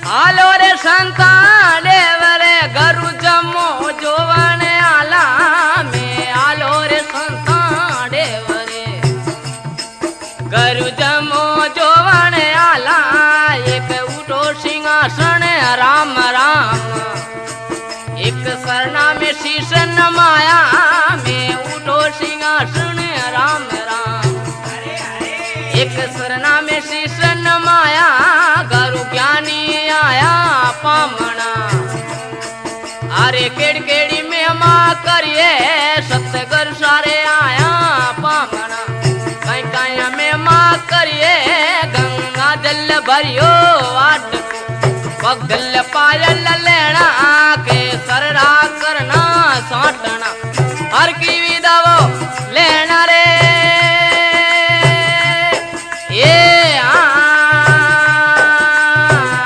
હાલો રે સંતા દેવરે ગરુ જમો જોવણે આલા મે હાલો રે સંતા દેવરે ગરુ જમો જોવણે આલા એક ઉઠો સિંહાસન રામ રામ એક સરણા में शीश नमाया में उठो सिंहासन राम राम एक सरना में शीश नमाया गरु ज्ञानी आया पामणा अरे केड़ केड़ी में मां करिए सतगर सारे आया पामणा कई कई में मां करिए गंगा जल भरियो वाट पगल